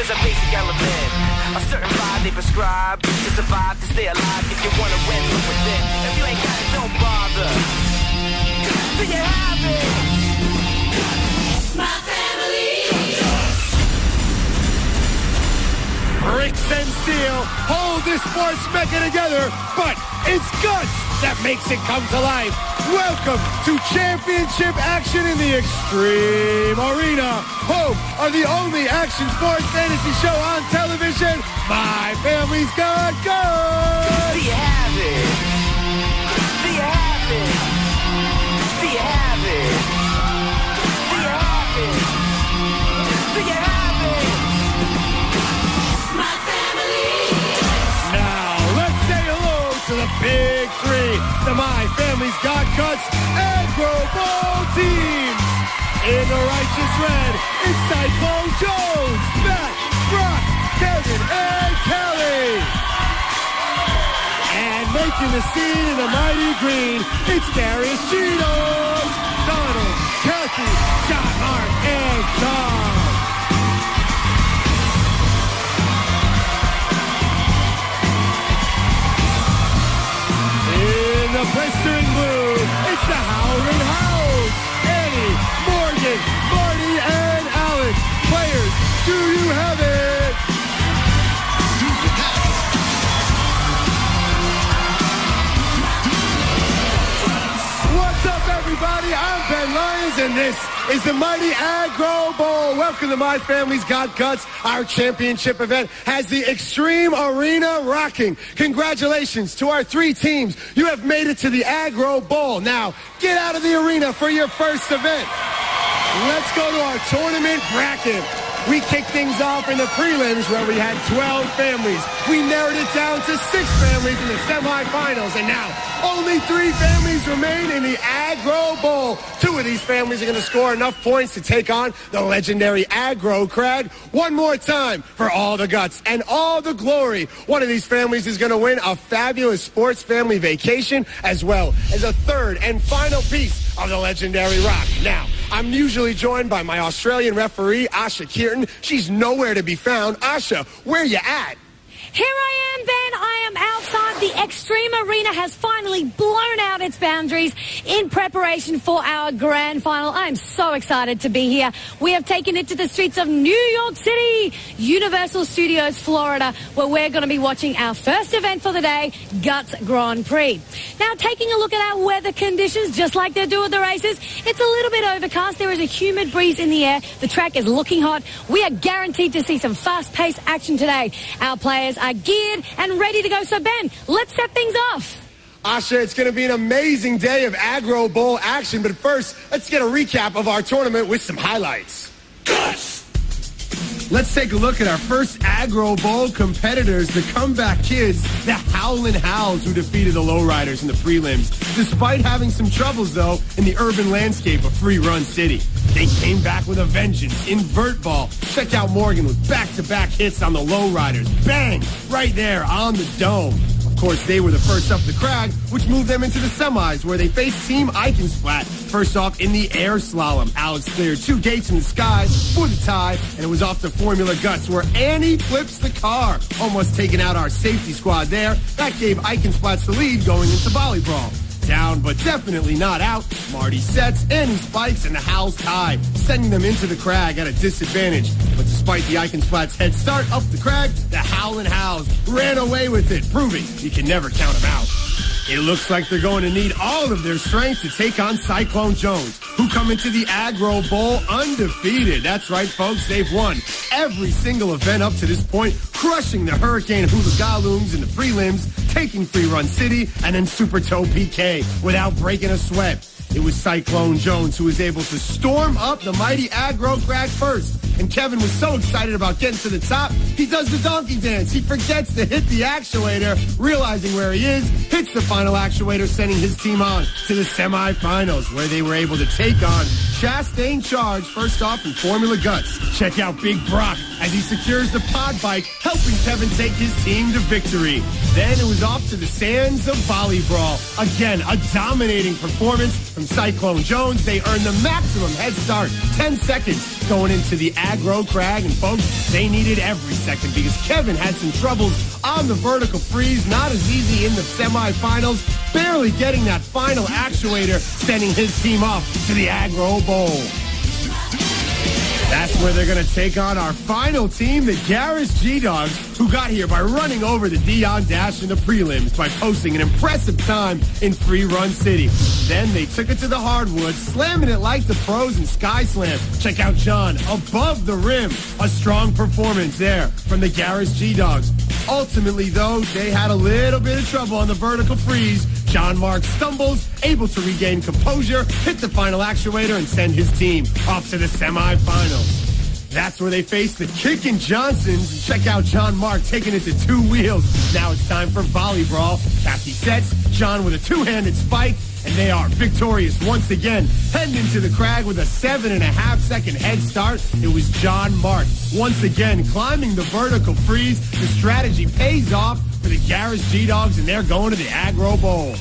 there's a basic element, a certain vibe they prescribe to survive, to stay alive. If you wanna win, look within. If you ain't got it, don't bother. Do you have it? My family. Bricks and steel hold this sports mecca together, but it's guts that makes it come to life. Welcome to championship action in the Extreme Arena, home of the only action sports fantasy show on television. My family's got guts. Do you have it? Do you have it? Do you have it? Do you have it? Do you have it? My family. Now let's say hello to the big three, the My Family's Got Guts Agro Ball teams. In the righteous red, it's Cyclone Jones, Matt, Brock, Kevin, and Kelly. And making the scene in the mighty green, it's Gahres, Donald, Kathy, John, Mark, and Tom. In the blistering blue, it's the Howlin Howells, Annie, Morgan, Marty, and Alex. Players, do you have it? What's up, everybody? I'm Ben Lyons, and this is the Mighty Agro Bowl. Welcome to My Family's Got Guts. Our championship event has the Extreme Arena rocking. Congratulations to our three teams. You have made it to the Agro Bowl. Now, get out of the arena for your first event. Let's go to our tournament bracket. We kicked things off in the prelims where we had 12 families. We narrowed it down to 6 families in the semifinals, and now only 3 families remain in the Agro Bowl. 2 of these families are going to score enough points to take on the legendary Agro Crag. One more time for all the guts and all the glory. One of these families is going to win a fabulous sports family vacation, as well as a third and final piece of the legendary rock. Now, I'm usually joined by my Australian referee, Asha K. She's nowhere to be found. Asha, where you at? Here I am, Ben. I am outside. The Extreme Arena has finally blown out its boundaries in preparation for our grand final. I'm so excited to be here. We have taken it to the streets of New York City, Universal Studios, Florida, where we're going to be watching our first event for the day, Guts Grand Prix. Now, taking a look at our weather conditions, just like they do at the races, it's a little bit overcast. There is a humid breeze in the air. The track is looking hot. We are guaranteed to see some fast-paced action today. Our players are geared and ready to go. So, Ben, let's set things off. Asha, it's going to be an amazing day of Agro Bowl action. But first, let's get a recap of our tournament with some highlights. Guts! Let's take a look at our first Agro Bowl competitors, the comeback kids, the Howlin Howells, who defeated the Lowriders in the prelims. Despite having some troubles, though, in the urban landscape of Free Run City. They came back with a vengeance in vert ball. Check out Morgan with back-to-back hits on the Lowriders. Bang! Right there on the dome. Of course, they were the first up the crag, which moved them into the semis, where they faced Team Eichensplat. First off, in the air slalom, Alex cleared 2 gates in the sky for the tie, and it was off to Formula Guts, where Annie flips the car, almost taking out our safety squad there. That gave Eichensplat's the lead going into volleyball. Down, but definitely not out. Marty sets, Annie spikes, and the Howells tie, sending them into the crag at a disadvantage. But despite the Eichensplat's head start up the crag, the Howlin Howells ran away with it, proving you can never count them out. It looks like they're going to need all of their strength to take on Cyclone Jones, who come into the Agro Bowl undefeated. That's right, folks. They've won every single event up to this point, crushing the Hurricane Hula-Galoons in the prelims, taking Free Run City, and then Super Toe PK without breaking a sweat. It was Cyclone Jones who was able to storm up the mighty Agro Crag first. And Kevin was so excited about getting to the top, he does the donkey dance. He forgets to hit the actuator, realizing where he is, hits the final actuator, sending his team on to the semifinals, where they were able to take on Chastain Charge, first off in Formula Guts. Check out Big Brock as he secures the pod bike, helping Kevin take his team to victory. Then it was off to the sands of Volley Brawl. Again, a dominating performance from Cyclone Jones. They earned the maximum head start, 10 seconds going into the aggro crag. And folks, they needed every second because Kevin had some troubles on the vertical freeze. Not as easy in the semifinals. Barely getting that final actuator, sending his team off to the Aggro Bowl. That's where they're going to take on our final team, the Gahres G-Dogs, who got here by running over the Dion Dash in the prelims by posting an impressive time in Free Run City. Then they took it to the hardwood, slamming it like the pros in Sky Slam. Check out John above the rim. A strong performance there from the Gahres G-Dogs. Ultimately, though, they had a little bit of trouble on the vertical freeze. John Mark stumbles, able to regain composure, hit the final actuator, and send his team off to the semifinals. That's where they face the Kickin' Johnsons. And check out John Mark taking it to two wheels. Now it's time for Volley Brawl. Kathy sets, John with a two-handed spike, and they are victorious once again. Heading into the crag with a 7.5-second head start, it was John Mark. Once again, climbing the vertical freeze. The strategy pays off for the Gahres G-Dogs, and they're going to the Aggro Bowl.